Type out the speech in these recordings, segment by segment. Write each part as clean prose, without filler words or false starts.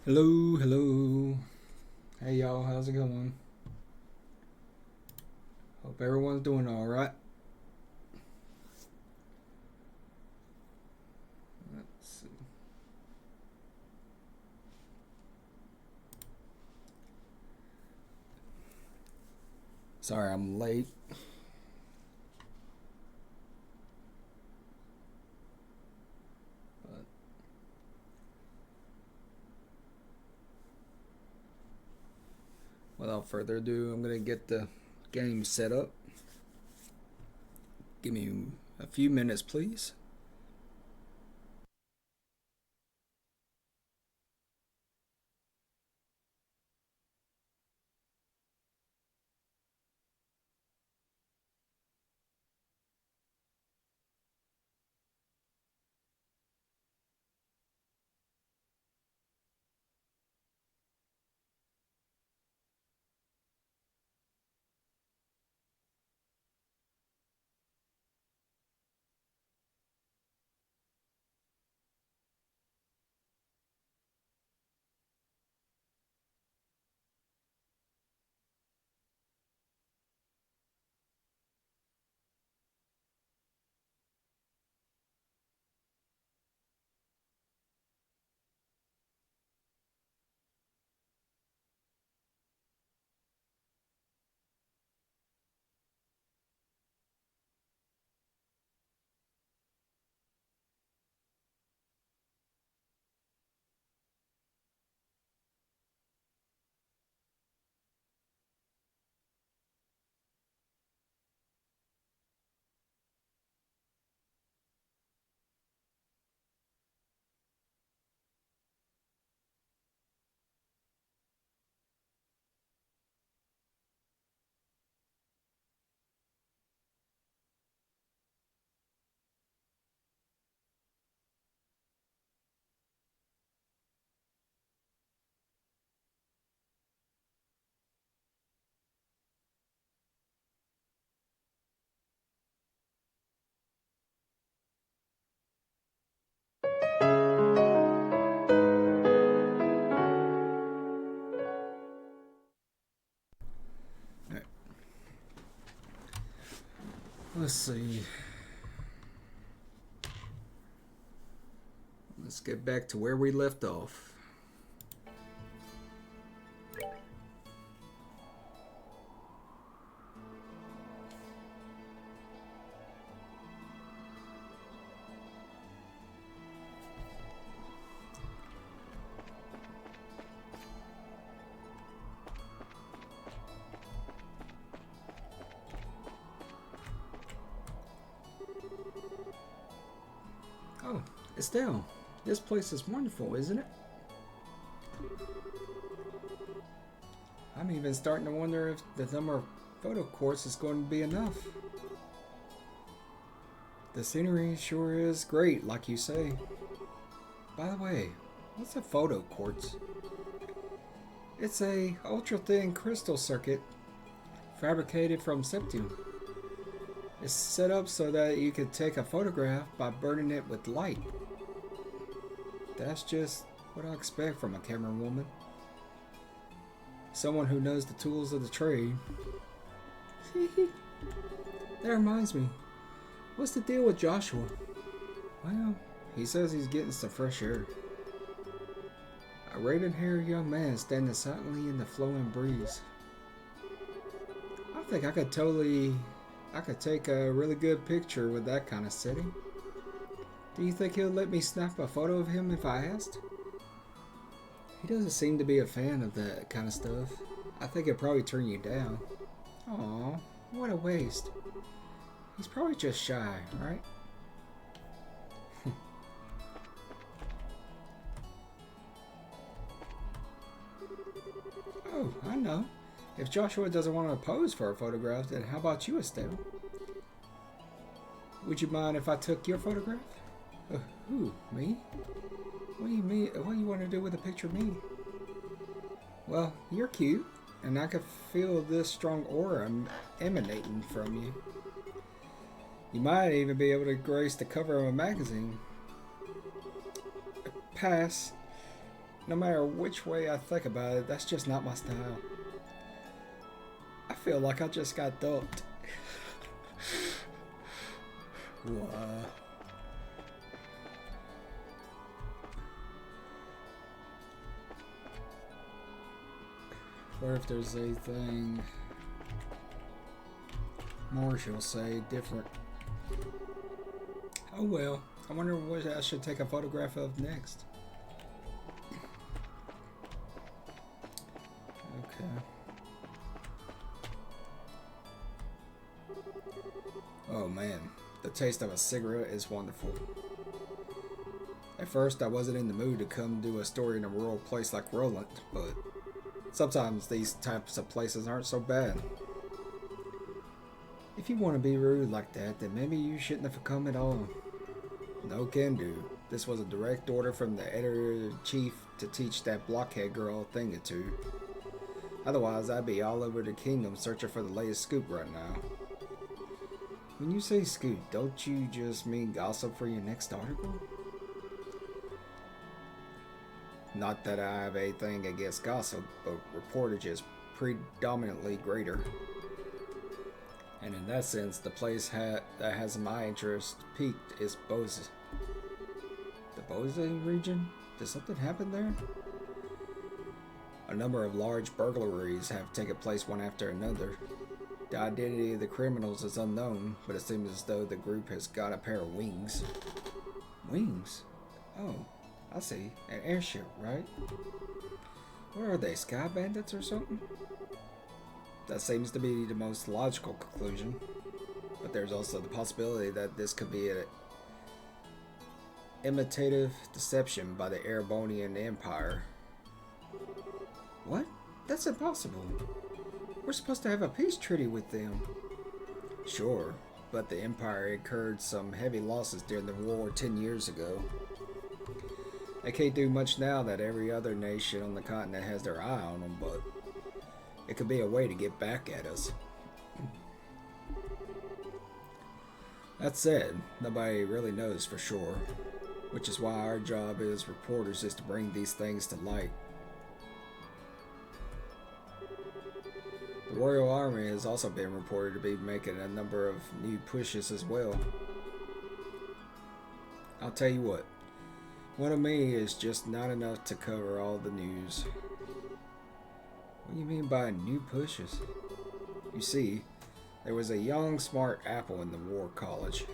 Hello, hello. Hey y'all, how's it going? Hope everyone's doing alright. Let's see. Sorry I'm late. But without further ado, I'm gonna get the game set up. Give me a few minutes, please. Alright, let's see. Let's get back to where we left off. Oh, Estelle, this place is wonderful, isn't it? I'm even starting to wonder if the number of photo courts is going to be enough. The scenery sure is great, like you say. By the way, what's a photo quartz? It's a ultra-thin crystal circuit fabricated from septum. It's set up so that you can take a photograph by burning it with light. That's just what I expect from a camera woman. Someone who knows the tools of the trade. That reminds me. What's the deal with Joshua? Well, he says he's getting some fresh air. A raven-haired young man standing silently in the flowing breeze. I think I could take a really good picture with that kind of setting. Do you think he'll let me snap a photo of him if I asked? He doesn't seem to be a fan of that kind of stuff. I think he'll probably turn you down. Aw, what a waste. He's probably just shy, right? Oh, I know. If Joshua doesn't want to pose for a photograph, then how about you, Estelle? Would you mind if I took your photograph? Who? Me? What do you mean? What do you want to do with a picture of me? Well, you're cute, and I can feel this strong aura emanating from you. You might even be able to grace the cover of a magazine. Pass. No matter which way I think about it, that's just not my style. I feel like I just got dumped. Wow. Or if there's anything more she'll say different. Oh well. I wonder what I should take a photograph of next. Okay. Oh man, the taste of a cigarette is wonderful. At first, I wasn't in the mood to come do a story in a rural place like Roland, but sometimes these types of places aren't so bad. If you want to be rude like that, then maybe you shouldn't have come at all. No can do. This was a direct order from the editor-in-chief to teach that blockhead girl a thing or two. Otherwise, I'd be all over the kingdom searching for the latest scoop right now. When you say scoop, don't you just mean gossip for your next article? Not that I have anything against gossip, but reportage is predominantly greater. And in that sense, the place that has my interest peaked is Bose. The Bose region? Did something happen there? A number of large burglaries have taken place one after another. The identity of the criminals is unknown, but it seems as though the group has got a pair of wings. Wings? Oh, I see. An airship, right? What are they, sky bandits or something? That seems to be the most logical conclusion. But there's also the possibility that this could be an imitative deception by the Erebonian Empire. What? That's impossible. We're supposed to have a peace treaty with them. Sure, but the Empire incurred some heavy losses during the war 10 years ago. They can't do much now that every other nation on the continent has their eye on them, but it could be a way to get back at us. That said, nobody really knows for sure, which is why our job as reporters is to bring these things to light. The Royal Army has also been reported to be making a number of new pushes as well. I'll tell you what, one of me is just not enough to cover all the news. What do you mean by new pushes? You see, there was a young, smart apple in the War College,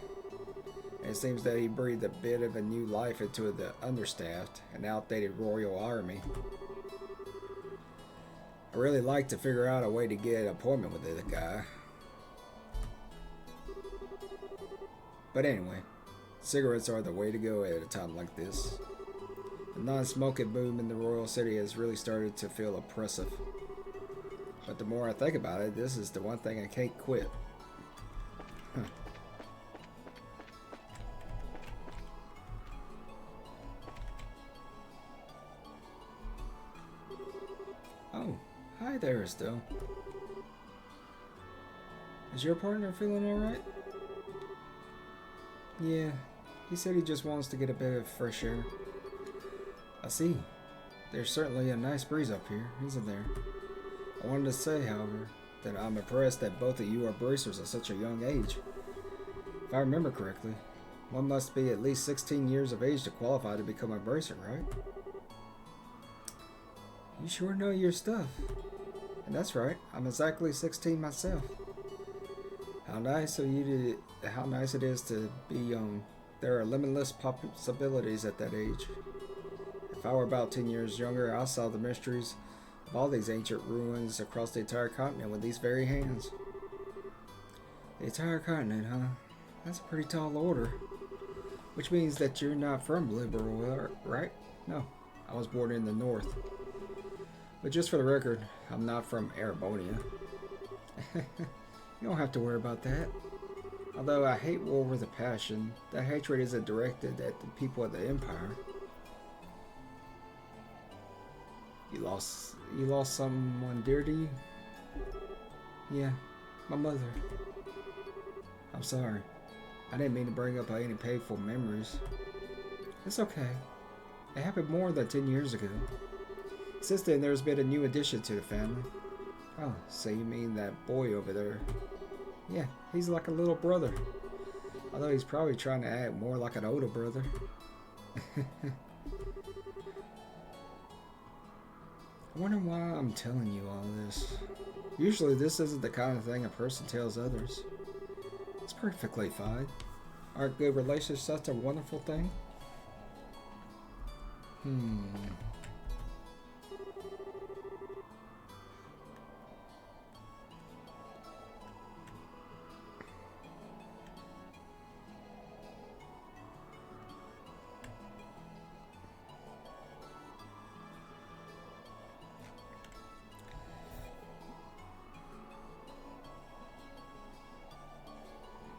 and it seems that he breathed a bit of a new life into the understaffed and outdated Royal Army. I really like to figure out a way to get an appointment with the guy. But anyway, cigarettes are the way to go at a time like this. The non-smoking boom in the Royal City has really started to feel oppressive. But the more I think about it, this is the one thing I can't quit. Oh, hi there, Estelle. Is your partner feeling alright? Yeah, he said he just wants to get a bit of fresh air. I see. There's certainly a nice breeze up here, isn't there? I wanted to say, however, that I'm impressed that both of you are bracers at such a young age. If I remember correctly, one must be at least 16 years of age to qualify to become a bracer, right? You sure know your stuff. And that's right, I'm exactly 16 myself. How nice it is to be young. There are limitless possibilities at that age. If I were about 10 years younger, I'll solve the mysteries of all these ancient ruins across the entire continent with these very hands. The entire continent, huh? That's a pretty tall order. Which means that you're not from Liberal, right? No, I was born in the north. But just for the record, I'm not from Erebonia. You don't have to worry about that. Although I hate war with a passion, that hatred isn't directed at the people of the Empire. You lost someone dear to you? Yeah, my mother. I'm sorry. I didn't mean to bring up any painful memories. It's okay. It happened more than 10 years ago. Since then, there's been a new addition to the family. Oh, so you mean that boy over there? Yeah, he's like a little brother. Although he's probably trying to act more like an older brother. I wonder why I'm telling you all this. Usually this isn't the kind of thing a person tells others. It's perfectly fine. Aren't good relations such a wonderful thing?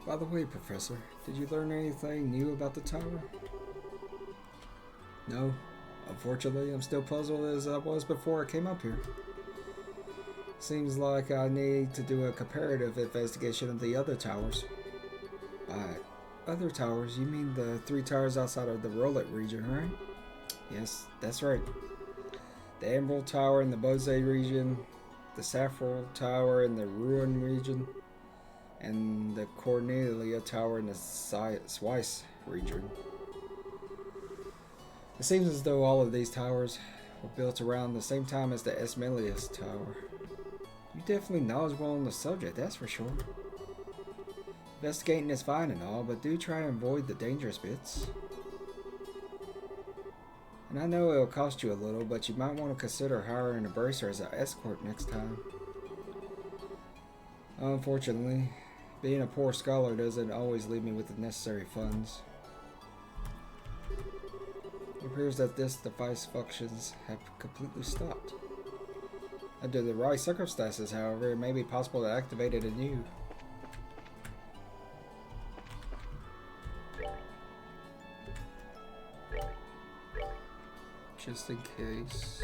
By the way, Professor, did you learn anything new about the tower? No. Unfortunately, I'm still puzzled as I was before I came up here. Seems like I need to do a comparative investigation of the other towers. By other towers, you mean the 3 towers outside of the Rolet region, right? Yes, that's right. The Emerald Tower in the Bose region, the Saffron Tower in the Ruin region, and the Cornelia Tower in the Swice region. It seems as though all of these towers were built around the same time as the Esmelius Tower. You're definitely knowledgeable on the subject, that's for sure. Investigating is fine and all, but do try to avoid the dangerous bits. And I know it'll cost you a little, but you might want to consider hiring a bracer as an escort next time. Unfortunately, being a poor scholar doesn't always leave me with the necessary funds. It appears that this device functions have completely stopped. Under the right circumstances, however, it may be possible to activate it anew. Just in case.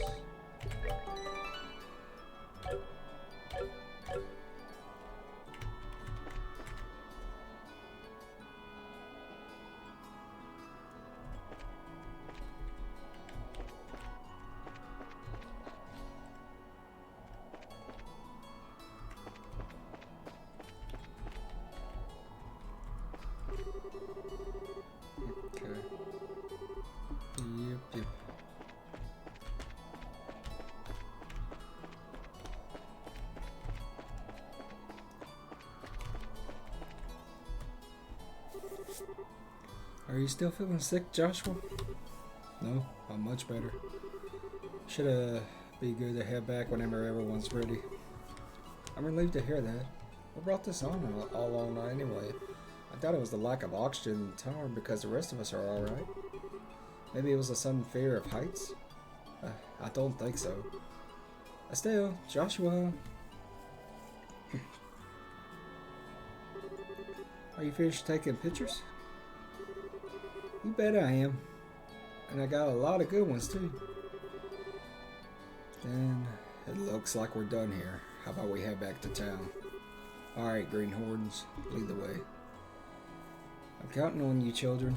Yep. Are you still feeling sick, Joshua? No, I'm much better. Should be good to head back whenever everyone's ready. I'm relieved to hear that. What brought this on all along anyway? I thought it was the lack of oxygen in the tower because the rest of us are alright. Maybe it was a sudden fear of heights? I don't think so. Estelle, Joshua. Are you finished taking pictures? You bet I am. And I got a lot of good ones too. Then it looks like we're done here. How about we head back to town? Alright, Greenhorns, lead the way. I'm counting on you, children.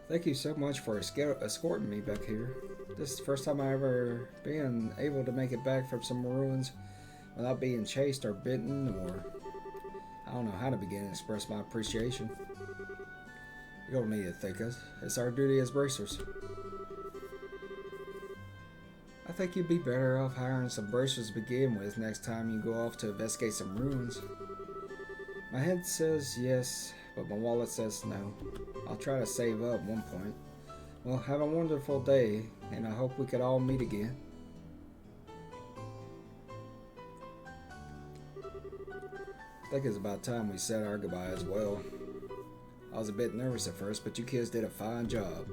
Thank you so much for escorting me back here. This is the first time I ever been able to make it back from some ruins without being chased or bitten, or I don't know how to begin to express my appreciation. You don't need to thank us. It's our duty as bracers. I think you'd be better off hiring some bracers to begin with next time you go off to investigate some ruins. My head says yes, but my wallet says no. I'll try to save up at one point. Well, have a wonderful day, and I hope we could all meet again. I think it's about time we said our goodbye as well. I was a bit nervous at first, but you kids did a fine job.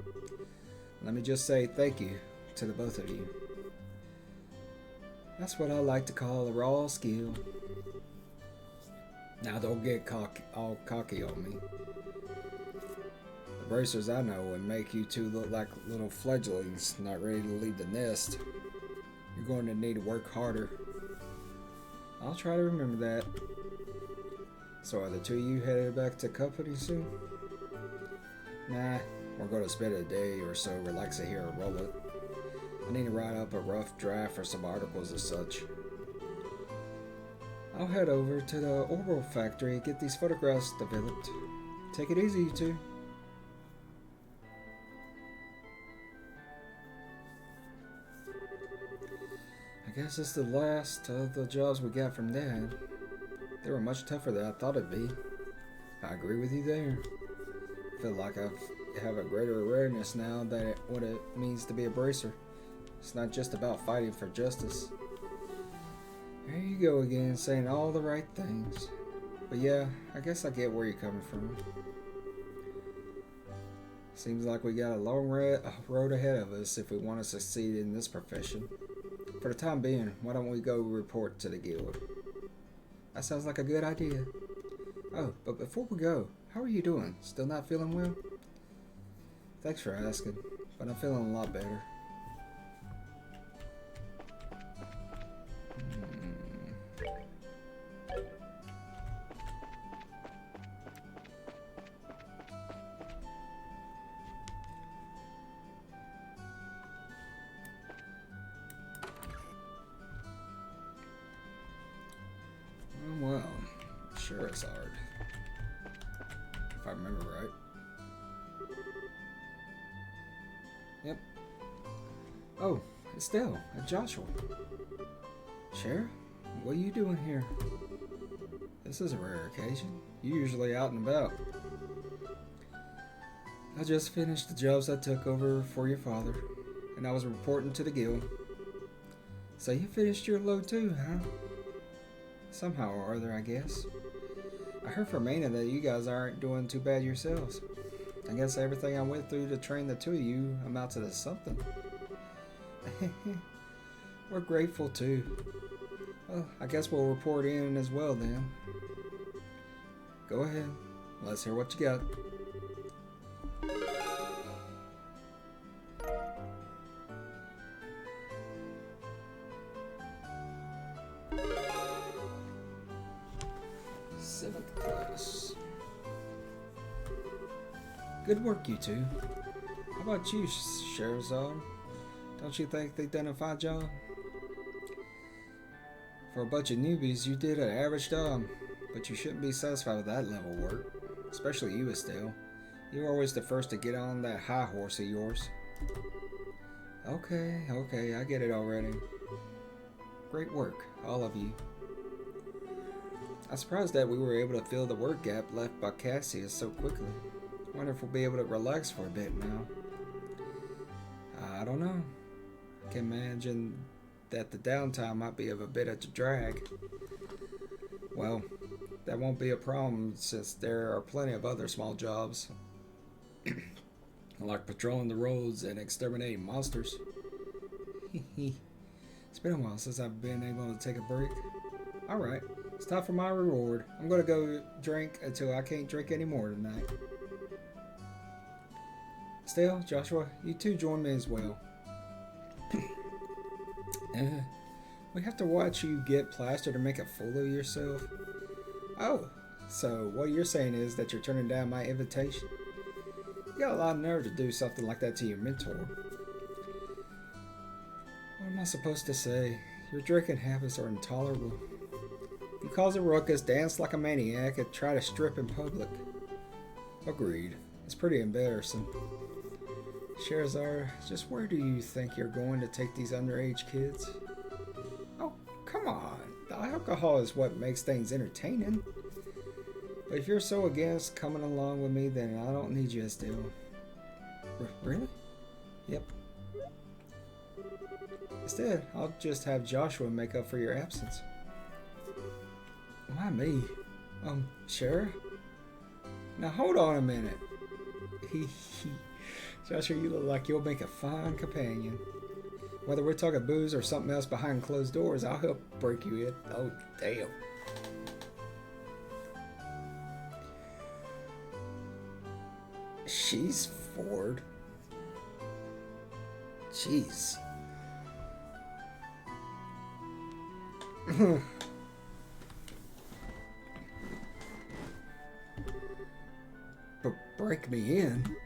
Let me just say thank you to the both of you. That's what I like to call a raw skill. Now don't get all cocky on me. The bracers I know would make you two look like little fledglings not ready to leave the nest. You're going to need to work harder. I'll try to remember that. So are the two of you headed back to company soon? Nah, we're going to spend a day or so relaxing here and roll it. I need to write up a rough draft for some articles and such. I'll head over to the Orbital Factory and get these photographs developed. Take it easy, you two. I guess it's the last of the jobs we got from Dad. They were much tougher than I thought it'd be. I agree with you there. I feel like I have a greater awareness now that what it means to be a bracer. It's not just about fighting for justice. There you go again, saying all the right things. But yeah, I guess I get where you're coming from. Seems like we got a long road ahead of us if we want to succeed in this profession. For the time being, why don't we go report to the guild? That sounds like a good idea. Oh, but before we go, how are you doing? Still not feeling well? Thanks for asking, but I'm feeling a lot better. Well, sure it's hard. If I remember right. Yep. Oh, Estelle and Joshua. Cher, what are you doing here? This is a rare occasion. You're usually out and about. I just finished the jobs I took over for your father, and I was reporting to the guild. So you finished your load too, huh? Somehow or other, I guess. I heard from Maina that you guys aren't doing too bad yourselves. I guess everything I went through to train the two of you amounted to something. We're grateful too. Well, I guess we'll report in as well then. Go ahead. Let's hear what you got. Seventh class. Good work, you two. How about you, Sherazade? Don't you think they've done a fine job? For a bunch of newbies, you did an average job, but you shouldn't be satisfied with that level of work. Especially you, Estelle. You're always the first to get on that high horse of yours. Okay, I get it already. Great work, all of you. I'm surprised that we were able to fill the work gap left by Cassius so quickly. Wonder if we'll be able to relax for a bit now. I don't know. I can imagine that the downtime might be of a bit of a drag. Well, that won't be a problem since there are plenty of other small jobs. Like patrolling the roads and exterminating monsters. It's been a while since I've been able to take a break. Alright, it's time for my reward. I'm gonna go drink until I can't drink anymore tonight. Estelle, Joshua, you two join me as well. We have to watch you get plastered to make a fool of yourself. Oh, so what you're saying is that you're turning down my invitation? You got a lot of nerve to do something like that to your mentor. What am I supposed to say? Your drinking habits are intolerable. You cause a ruckus, dance like a maniac, and try to strip in public. Agreed. It's pretty embarrassing. Sherazade, just where do you think you're going to take these underage kids? Oh, come on. The alcohol is what makes things entertaining. But if you're so against coming along with me, then I don't need you, Estelle. Really? Yep. Instead, I'll just have Joshua make up for your absence. Why me? Sure. Now hold on a minute. Joshua, you look like you'll make a fine companion. Whether we're talking booze or something else behind closed doors, I'll help break you in. Oh, damn. She's Ford. Jeez. But break me in?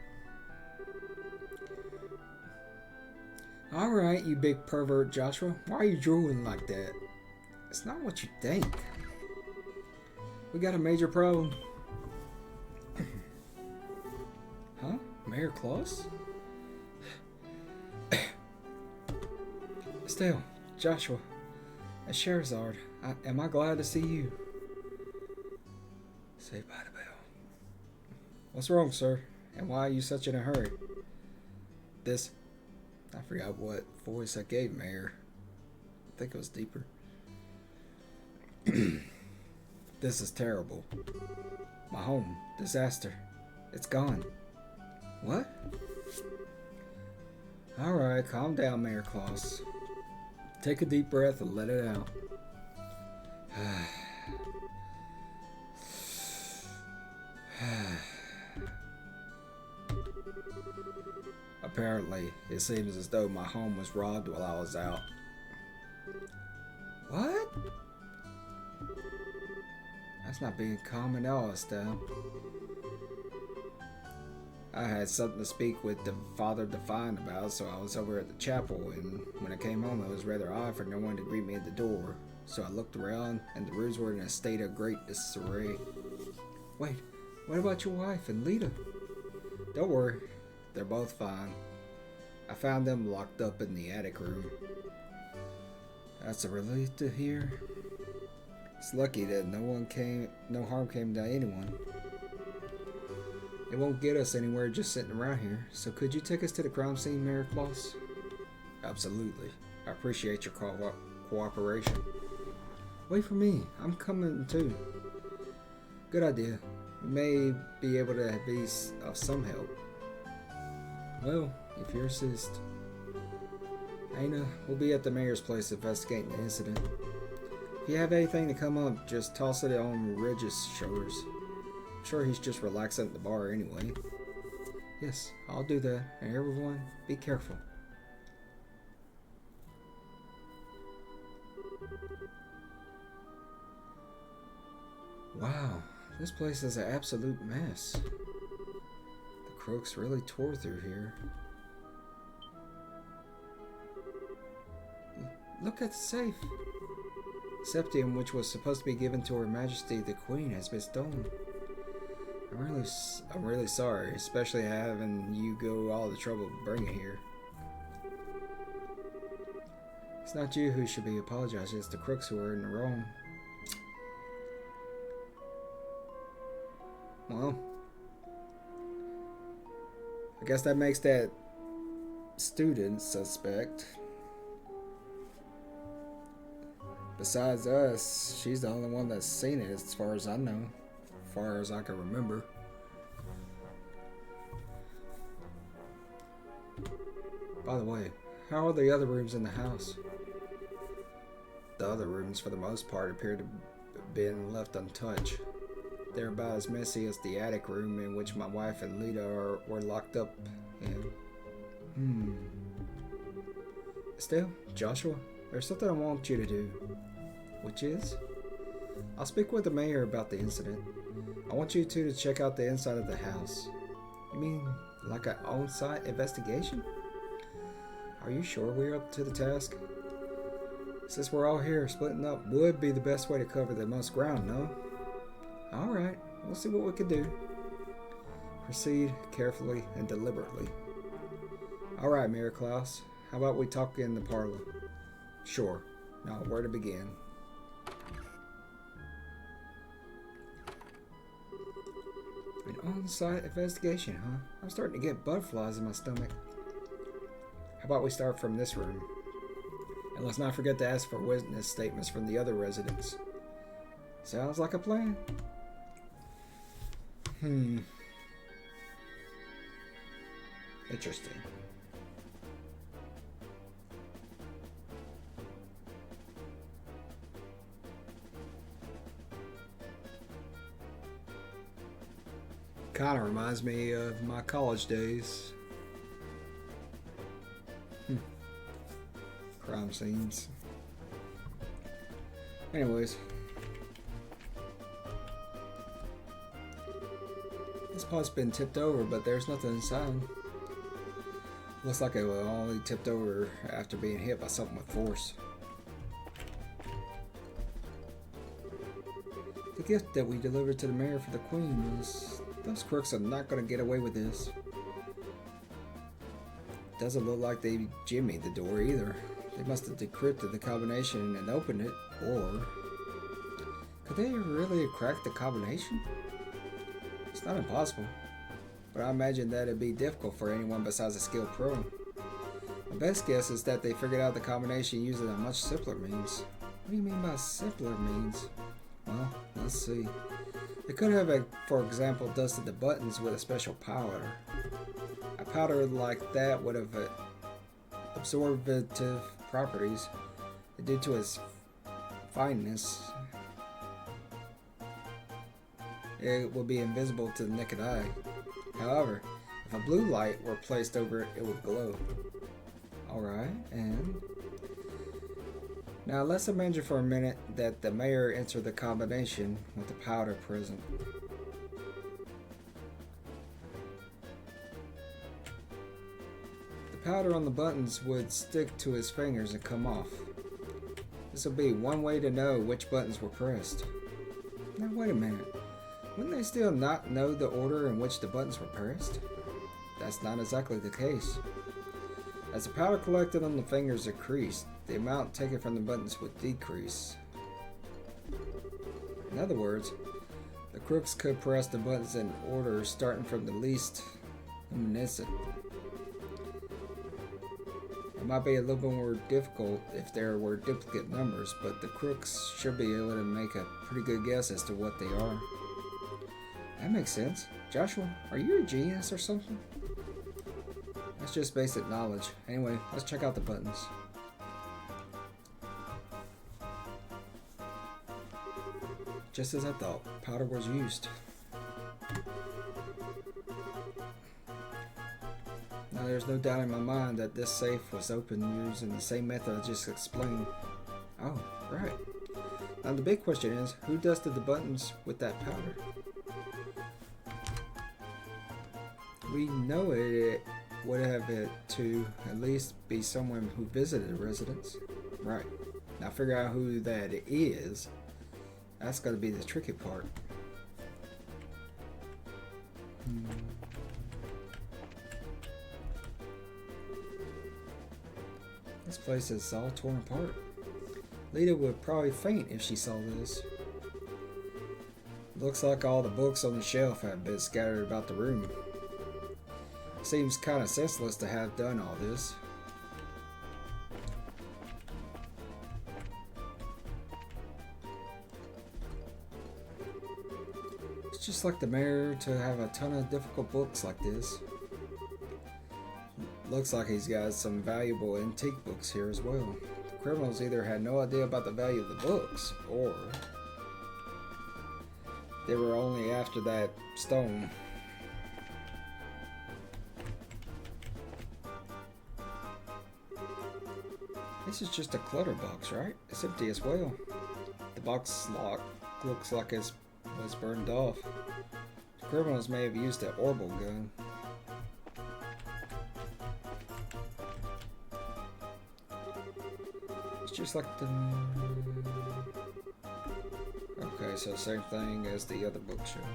Alright, you big pervert, Joshua. Why are you drooling like that? It's not what you think. We got a major problem. Huh? Mayor Claus? Estelle, Joshua, and Scheherazade, am I glad to see you? Saved by the bell. What's wrong, sir? And why are you such in a hurry? I forgot what voice I gave Mayor. I think it was deeper. This is terrible. My home, disaster. It's gone. What? Alright, calm down, Mayor Claus. Take a deep breath and let it out. Apparently, it seems as though my home was robbed while I was out. What? That's not being calm at all, Estelle. I had something to speak with the Father Divine about, so I was over at the chapel, and when I came home, it was rather odd for no one to greet me at the door. So I looked around, and the rooms were in a state of great disarray. Wait, what about your wife and Lita? Don't worry, they're both fine. I found them locked up in the attic room. That's a relief to hear. It's lucky that no harm came to anyone. It won't get us anywhere just sitting around here, so could you take us to the crime scene, Mayor Claus? Absolutely. I appreciate your cooperation. Wait for me. I'm coming too. Good idea. We may be able to be of some help. Well, if you insist. Aina, we'll be at the mayor's place investigating the incident. If you have anything to come up, just toss it on Regis' shoulders. I'm sure he's just relaxing at the bar anyway. Yes, I'll do that. And everyone, be careful. Wow, this place is an absolute mess. The crooks really tore through here. Look at the safe. Septium, which was supposed to be given to Her Majesty the Queen, has been stolen. I'm really sorry, especially having you go all the trouble to bring it here. It's not you who should be apologizing, it's the crooks who are in the wrong. Well, I guess that makes that student suspect. Besides us, she's the only one that's seen it as far as I know. As far as I can remember. By the way, how are the other rooms in the house? The other rooms, for the most part, appear to have been left untouched. They're about as messy as the attic room in which my wife and Lita were locked up in. Estelle, Joshua, there's something I want you to do. Which is? I'll speak with the mayor about the incident. I want you two to check out the inside of the house. You mean like an on-site investigation? Are you sure we're up to the task? Since we're all here, splitting up would be the best way to cover the most ground, no? Alright, we'll see what we can do. Proceed carefully and deliberately. Alright, Mayor Claus, how about we talk in the parlor? Sure. Now, where to begin? An on-site investigation, huh? I'm starting to get butterflies in my stomach. How about we start from this room? And let's not forget to ask for witness statements from the other residents. Sounds like a plan. Interesting. Kind of reminds me of my college days. Crime scenes. Anyways. This pot's been tipped over, but there's nothing inside. Looks like it was only tipped over after being hit by something with force. The gift that we delivered to the mayor for the queen is... Those crooks are not going to get away with this. Doesn't look like they jimmied the door either. They must have decrypted the combination and opened it, or... Could they really have cracked the combination? It's not impossible, but I imagine that it'd be difficult for anyone besides a skilled pro. My best guess is that they figured out the combination using a much simpler means. What do you mean by simpler means? Well, let's see. They could have, for example, dusted the buttons with a special powder. A powder like that would have absorptive properties due to its fineness. It would be invisible to the naked eye. However, if a blue light were placed over it, it would glow. Alright, and... Now let's imagine for a minute that the mayor entered the combination with the powder present. The powder on the buttons would stick to his fingers and come off. This would be one way to know which buttons were pressed. Now wait a minute. Wouldn't they still not know the order in which the buttons were pressed? That's not exactly the case. As the powder collected on the fingers increased, the amount taken from the buttons would decrease. In other words, the crooks could press the buttons in order starting from the least luminescent. It might be a little bit more difficult if there were duplicate numbers, but the crooks should be able to make a pretty good guess as to what they are. That makes sense. Joshua, are you a genius or something? That's just basic knowledge. Anyway, let's check out the buttons. Just as I thought, powder was used. Now there's no doubt in my mind that this safe was opened using the same method I just explained. Oh, right. Now the big question is, who dusted the buttons with that powder? We know it would have it to at least be someone who visited the residence. Right. Now figure out who that is. That's got to be the tricky part. This place is all torn apart. Lita would probably faint if she saw this. Looks like all the books on the shelf have been scattered about the room. Seems kind of senseless to have done all this. It's just like the mayor to have a ton of difficult books like this. Looks like he's got some valuable antique books here as well. The criminals either had no idea about the value of the books, or they were only after that stone. This is just a clutter box, right? It's empty as well. The box lock looks like it was burned off. The criminals may have used an orbital gun. It's just like the... Okay, so same thing as the other bookshelf.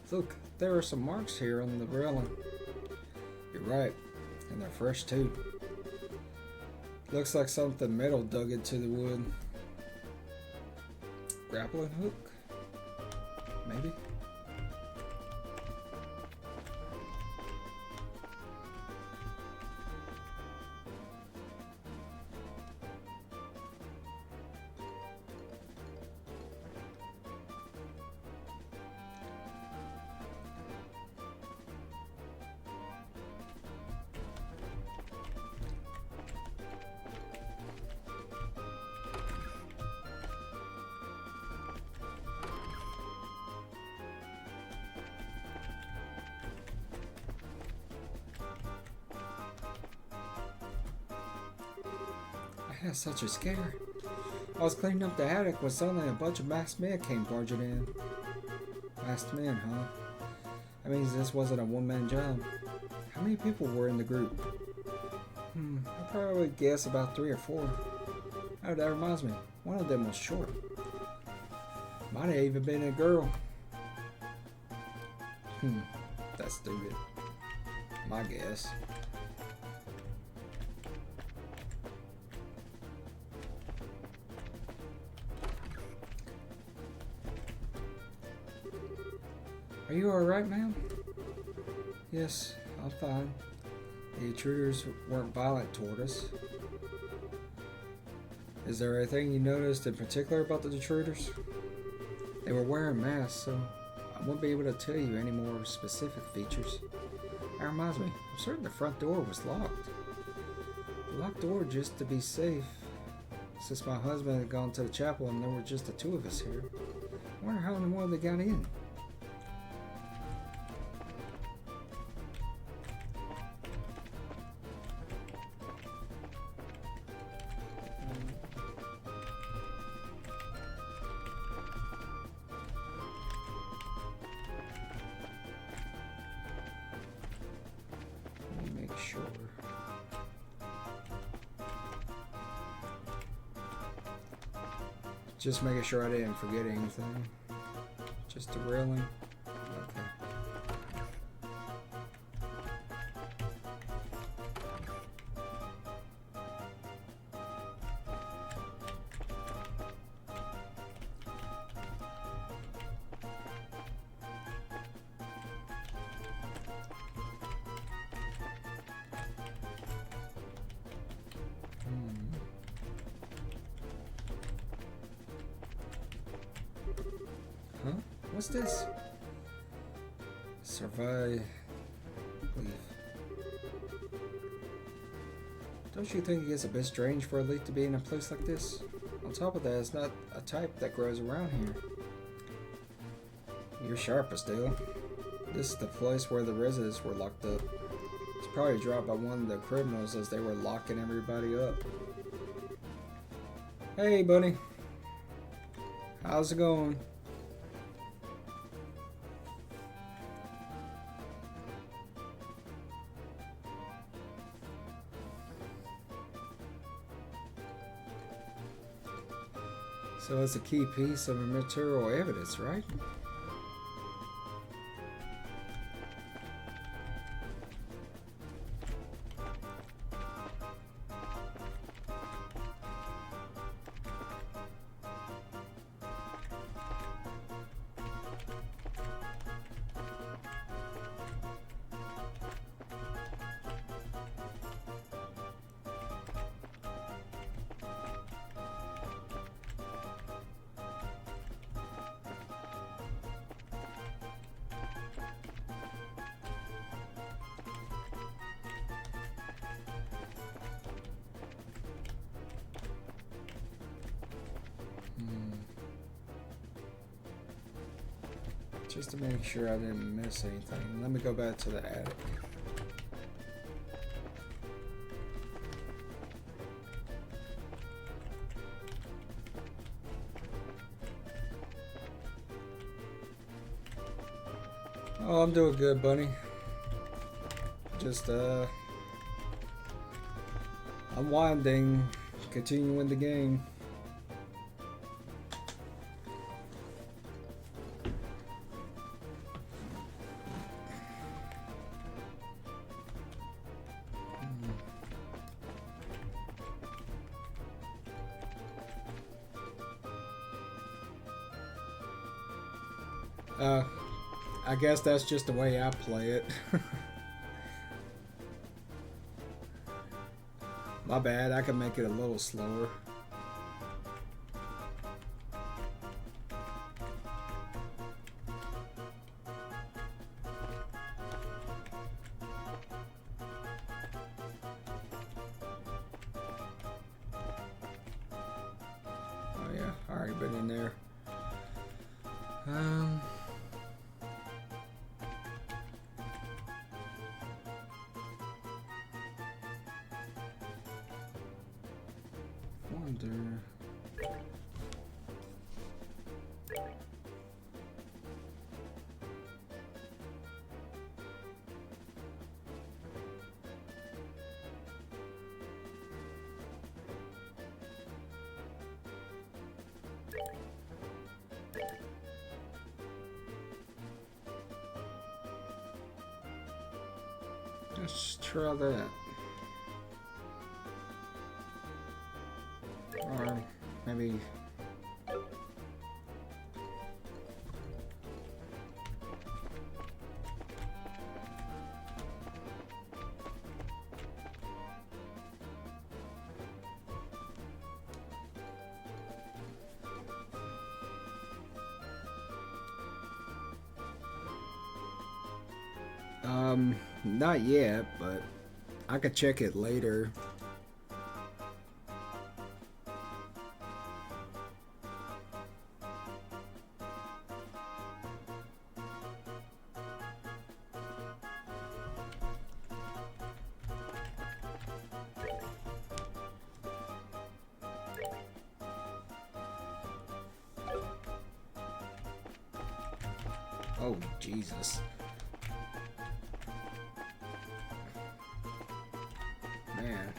Look, there are some marks here on the railing. You're right, and they're fresh too. Looks like something metal dug into the wood. Grappling hook? Maybe? That's such a scare. I was cleaning up the attic when suddenly a bunch of masked men came barging in. Masked men, huh? That means this wasn't a one-man job. How many people were in the group? I probably guess about 3 or 4. Oh, that reminds me. One of them was short. Might have even been a girl. That's stupid. My guess. Are you alright, ma'am? Yes, I'm fine. The intruders weren't violent toward us. Is there anything you noticed in particular about the intruders? They were wearing masks, so I won't be able to tell you any more specific features. That reminds me, I'm certain the front door was locked. The locked door just to be safe, since my husband had gone to the chapel and there were just the 2 of us here. I wonder how in the world they got in. Sure. Just making sure I didn't forget anything. Just the railing. Okay. Huh? What's this? Survive. Leave. Don't you think it gets a bit strange for a leaf to be in a place like this? On top of that, it's not a type that grows around here. You're sharp, Estelle. This is the place where the residents were locked up. It's probably dropped by one of the criminals as they were locking everybody up. Hey, buddy. How's it going? So it's a key piece of material evidence, right? Just to make sure I didn't miss anything. Let me go back to the attic. Oh, I'm doing good, bunny. Just, unwinding, continuing the game. I guess that's just the way I play it. My bad, I can make it a little slower. Oh yeah, already been in there. wonder. Let's try that. Or maybe. Not yet, but I could check it later. Oh, Jesus. Man.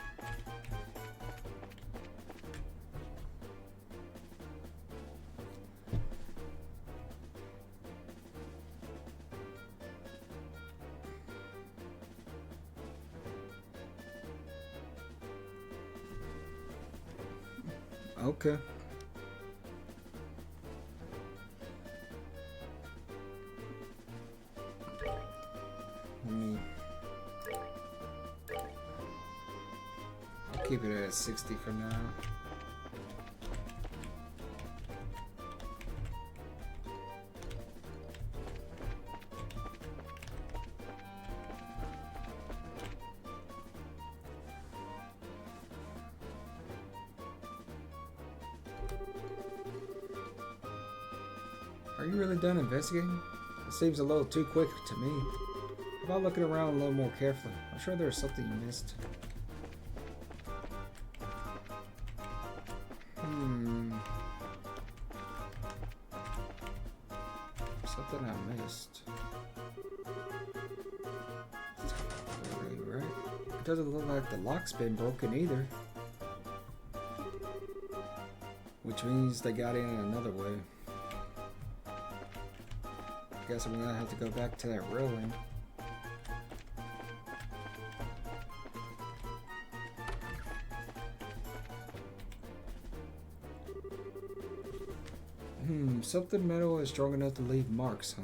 Okay. Let me... I'll keep it at 60 for now. Are you really done investigating? It seems a little too quick to me. How about looking around a little more carefully? I'm sure there's something you missed. Something I missed. Right? It doesn't look like the lock's been broken either. Which means they got in another way. I guess I'm gonna have to go back to that railing. Something metal is strong enough to leave marks, huh?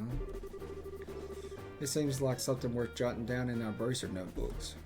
It seems like something worth jotting down in our bracer notebooks.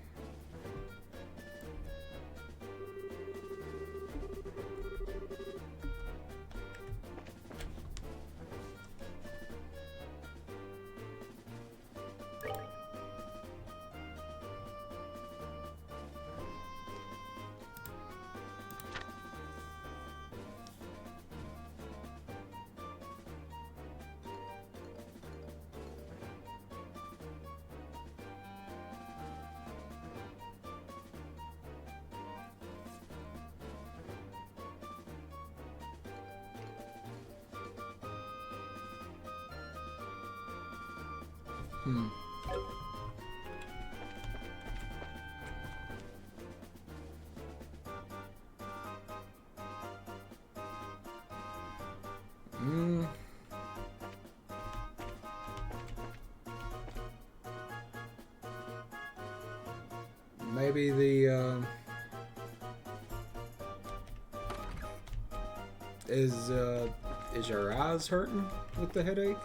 Maybe the is your eyes hurting with the headache?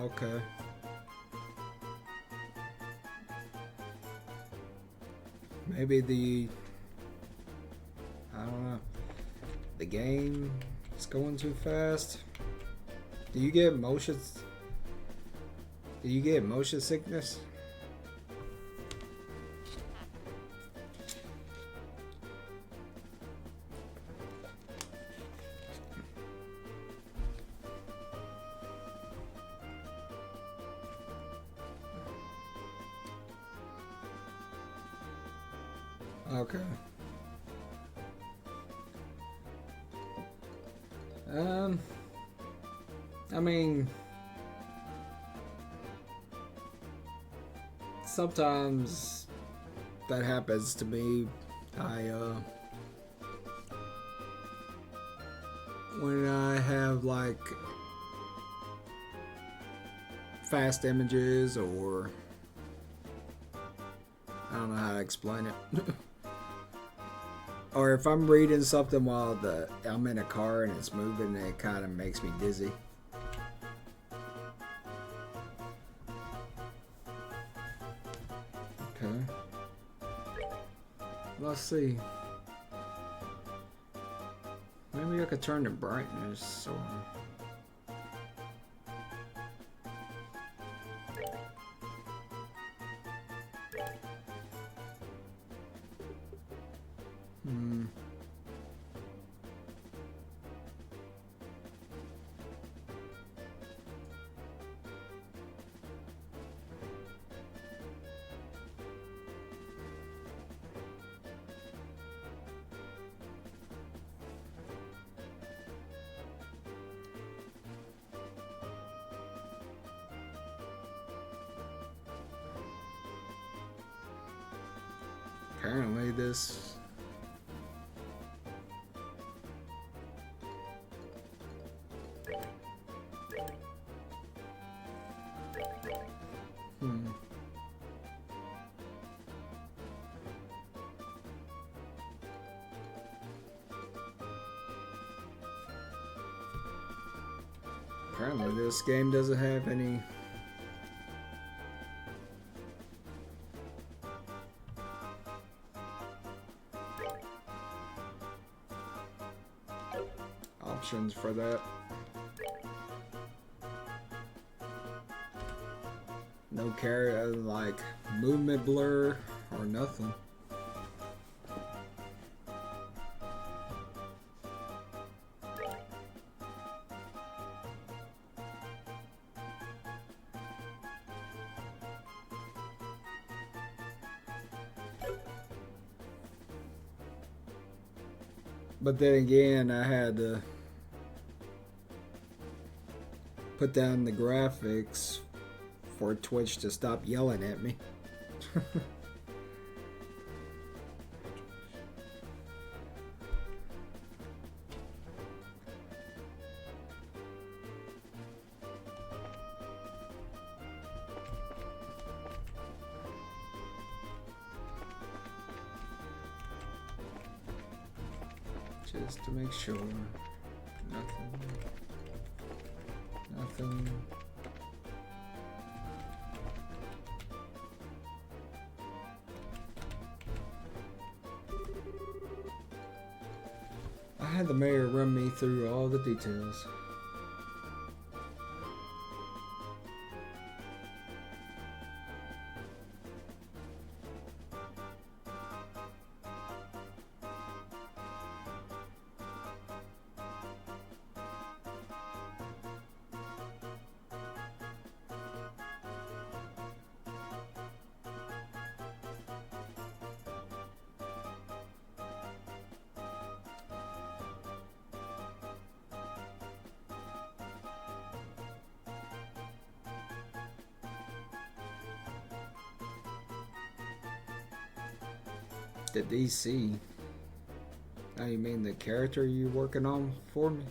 Okay. Maybe I don't know, the game is going too fast. Do you get motion sickness? Okay. Um, I mean, sometimes that happens to me. I when I have like fast images, or I don't know how to explain it. Or if I'm reading something while I'm in a car and it's moving, it kind of makes me dizzy. Okay. Let's see. Maybe I could turn the brightness or... Apparently this... Apparently this game doesn't have any... options for that. No like movement blur or nothing. But then again, I had to put down the graphics for Twitch to stop yelling at me. Just to make sure. Nothing. I had the mayor run me through all the details. The DC. Oh, you mean the character you're working on for me?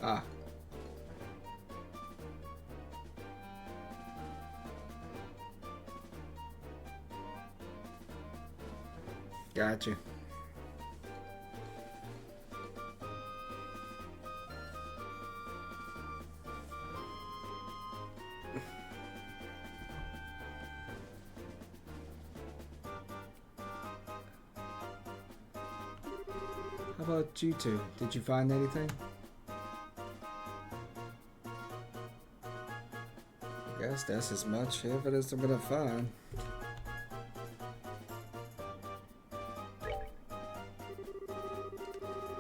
Ah. Gotcha. How about you two? Did you find anything? I guess that's as much evidence as I'm gonna find.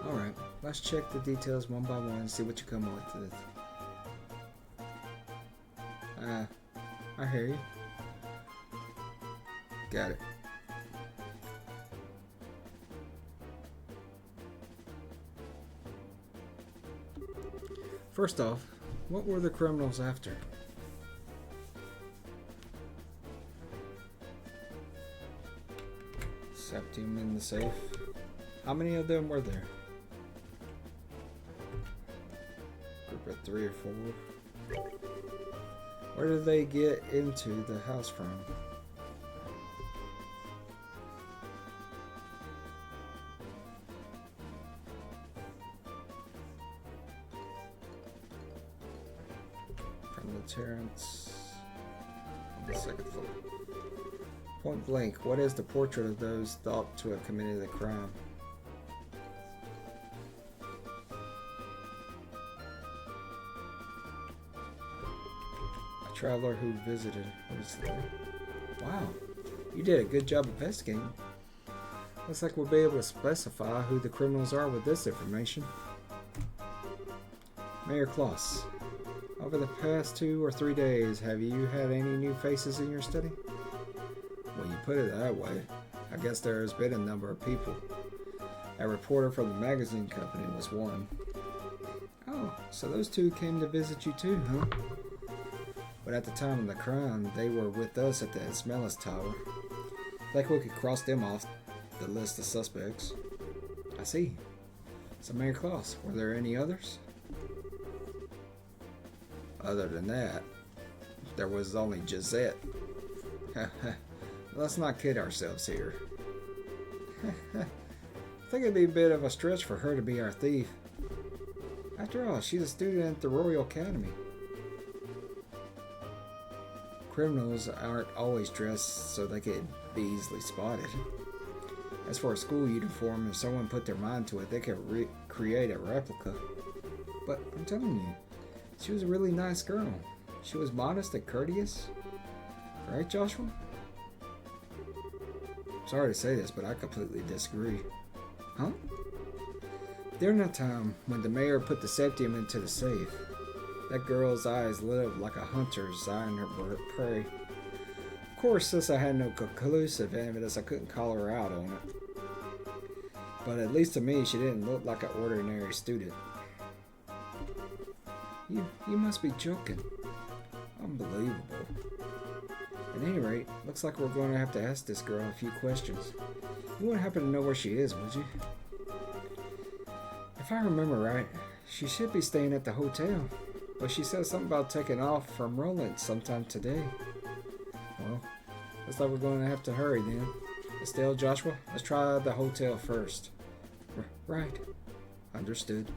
Alright, let's check the details one by one and see what you come up with. I hear you. Got it. First off, what were the criminals after? Septium in the safe. How many of them were there? Group of 3 or 4. Where did they get into the house from? From the Terrence on the 2nd floor. Point blank, what is the portrait of those thought to have committed the crime? A traveler who visited recently. Wow, you did a good job investigating. Looks like we'll be able to specify who the criminals are with this information. Mayor Kloss, over the past 2 or 3 days, have you had any new faces in your study? When you put it that way, I guess there has been a number of people. A reporter from the magazine company was one. Oh, so those 2 came to visit you too, huh? But at the time of the crime, they were with us at the Esmelas Tower. Like we could cross them off the list of suspects. I see. So Mayor Kloss, were there any others? Other than that, there was only Gisette. Let's not kid ourselves here. I think it'd be a bit of a stretch for her to be our thief. After all, she's a student at the Royal Academy. Criminals aren't always dressed so they can be easily spotted. As for a school uniform, if someone put their mind to it, they could create a replica. But I'm telling you, she was a really nice girl. She was modest and courteous. Right, Joshua? Sorry to say this, but I completely disagree. Huh? During that time, when the mayor put the septium into the safe, that girl's eyes lit up like a hunter's eyeing her prey. Of course, since I had no conclusive evidence, I couldn't call her out on it. But at least to me, she didn't look like an ordinary student. You must be joking. Unbelievable. At any rate, looks like we're going to have to ask this girl a few questions. You wouldn't happen to know where she is, would you? If I remember right, she should be staying at the hotel, but she said something about taking off from Roland sometime today. Well, looks like we're going to have to hurry then. Estelle, Joshua, let's try the hotel first. Right. Understood.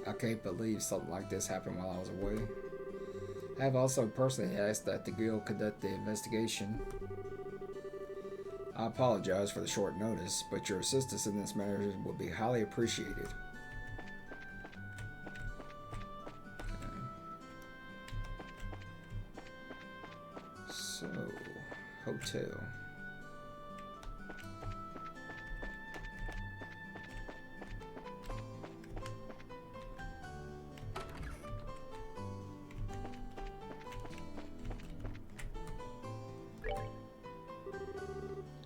I can't believe something like this happened while I was away. I have also personally asked that the Guild conduct the investigation. I apologize for the short notice, but your assistance in this matter would be highly appreciated. Okay. So, hotel.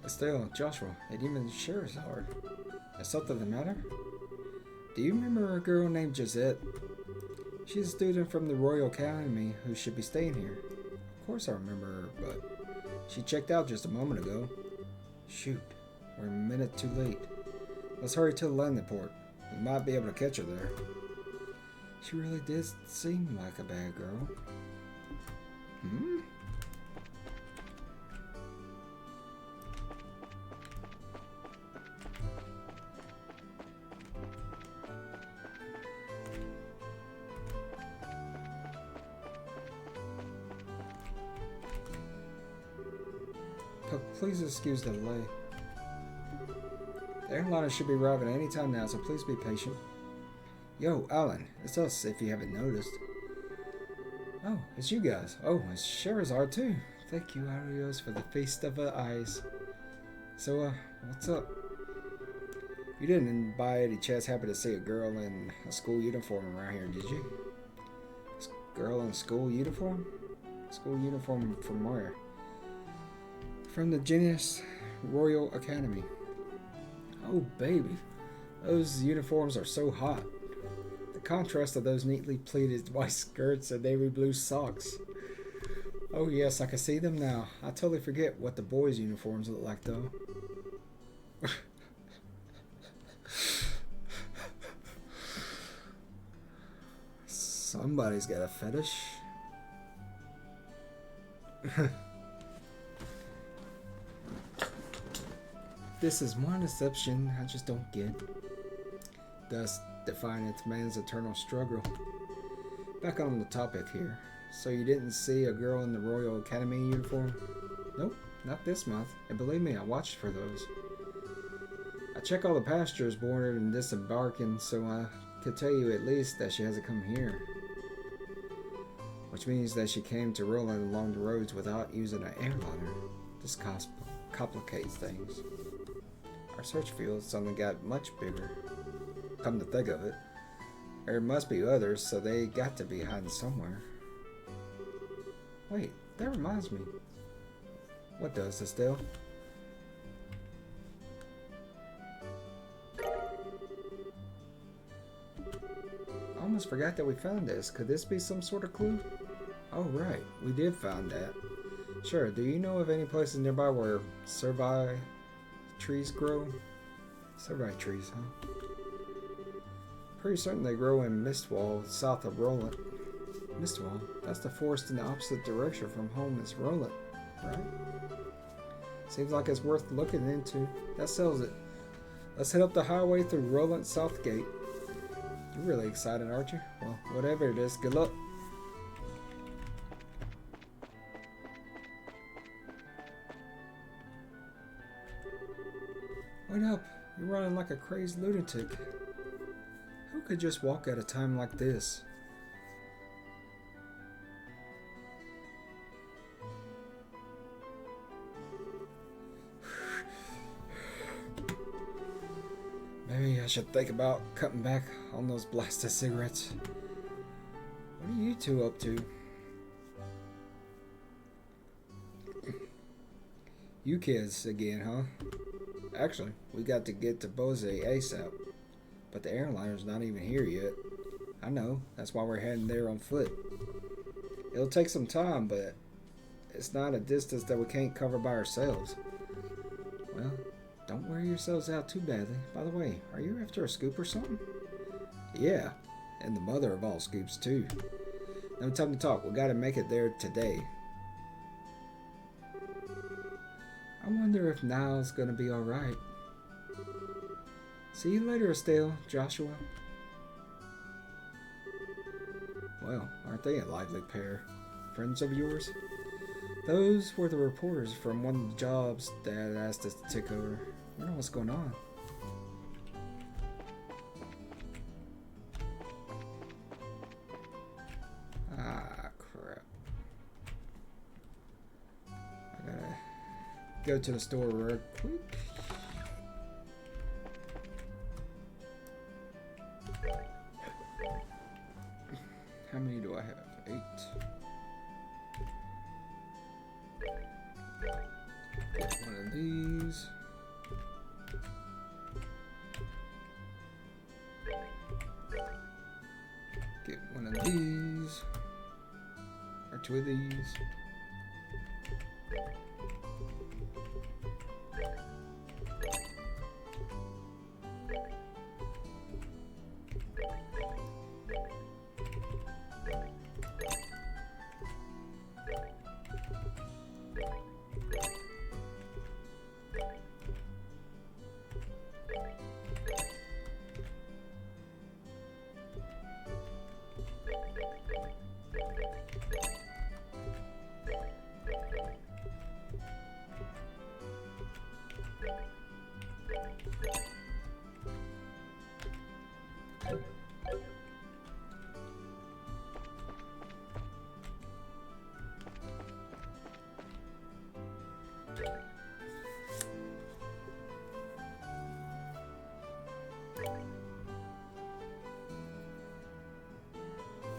Estelle, Joshua, and even Scheherazade. Is something the matter? Do you remember a girl named Gisette? She's a student from the Royal Academy who should be staying here. Of course I remember her, but she checked out just a moment ago. Shoot, we're a minute too late. Let's hurry to the landing port. We might be able to catch her there. She really did seem like a bad girl. Hmm? Please excuse the delay. The airliner should be arriving any time now, so please be patient. Yo, Alan, it's us if you haven't noticed. Oh, it's you guys. Oh, it's Sherazard too. Thank you, Arios, for the feast of the eyes. So, what's up? You didn't by any chance happen to see a girl in a school uniform around here, did you? Girl in school uniform? School uniform from where? From the Genius Royal Academy. Oh, baby. Those uniforms are so hot. The contrast of those neatly pleated white skirts and navy blue socks. Oh, yes, I can see them now. I totally forget what the boys' uniforms look like, though. Somebody's got a fetish. This is one deception I just don't get. Thus define its man's eternal struggle. Back on the topic here. So you didn't see a girl in the Royal Academy uniform? Nope, not this month. And believe me, I watched for those. I check all the passengers boarding and disembarking, so I could tell you at least that she hasn't come here. Which means that she came to rolling along the roads without using an airliner. This complicates things. Our search field suddenly got much bigger. Come to think of it, there must be others, so they got to be hiding somewhere. Wait, that reminds me. What does, Estelle? I almost forgot that we found this. Could this be some sort of clue? Oh, right. We did find that. Sure. Do you know of any places nearby where Servii trees grow? Servii trees, huh? Pretty certain they grow in Mistwall, south of Roland. Mistwall? That's the forest in the opposite direction from home as Roland, right? Seems like it's worth looking into. That sells it. Let's head up the highway through Roland Southgate. You're really excited, aren't you? Well, whatever it is, good luck. Wait up. You're running like a crazed lunatic. Who could just walk at a time like this? Maybe I should think about cutting back on those blasted cigarettes. What are you two up to? You kids again, huh? Actually, we got to get to Bose ASAP. But the airliner's not even here yet. I know, that's why we're heading there on foot. It'll take some time, but it's not a distance that we can't cover by ourselves. Well, don't wear yourselves out too badly. By the way, are you after a scoop or something? Yeah, and the mother of all scoops too. No time to talk, we gotta make it there today. I wonder if Niall's gonna be alright. See you later, Estelle, Joshua. Well, aren't they a lively pair? Friends of yours? Those were the reporters from one of the jobs Dad asked us to take over. I wonder what's going on. Ah, crap. I gotta go to the store real quick. How many do I have? 8. Get one of these. Get one of these. Or 2 of these.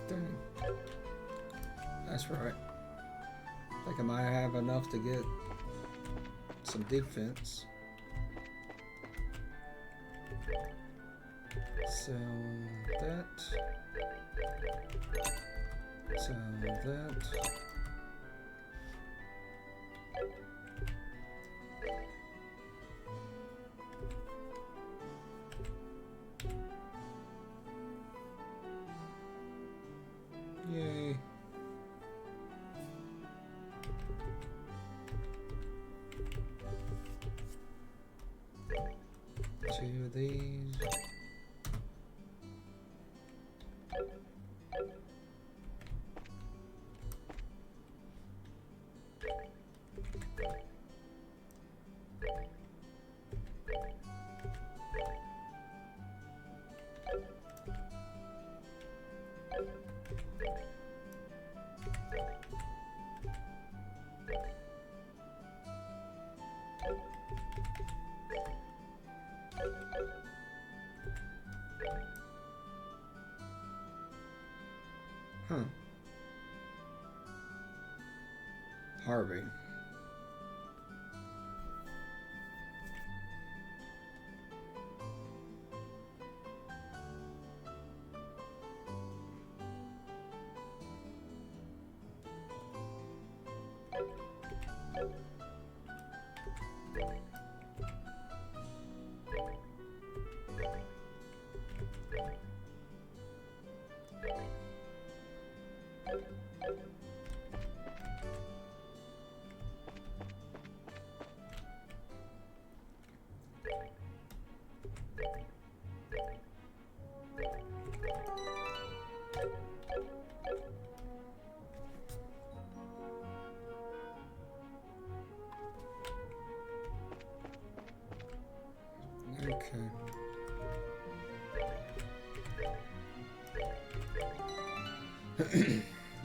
Dang. That's right. I think I might have enough to get some defense. So that. So that. Yay. Two of these. Huh. Harvey. Okay.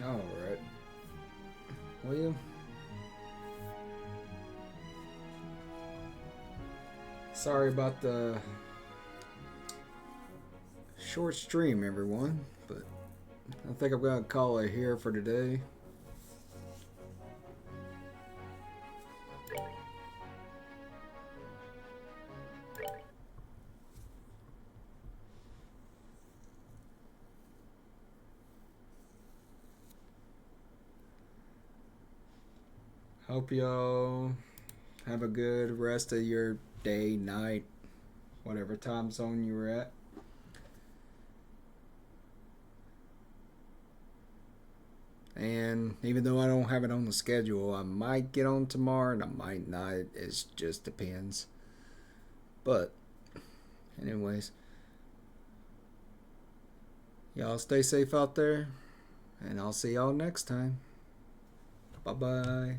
All right. William. Sorry about the short stream, everyone, but I think I'm gonna call it here for today. Hope y'all have a good rest of your day, night, whatever time zone you're at. And even though I don't have it on the schedule, I might get on tomorrow and I might not. It just depends. But, anyways, y'all stay safe out there, and I'll see y'all next time. Bye-bye.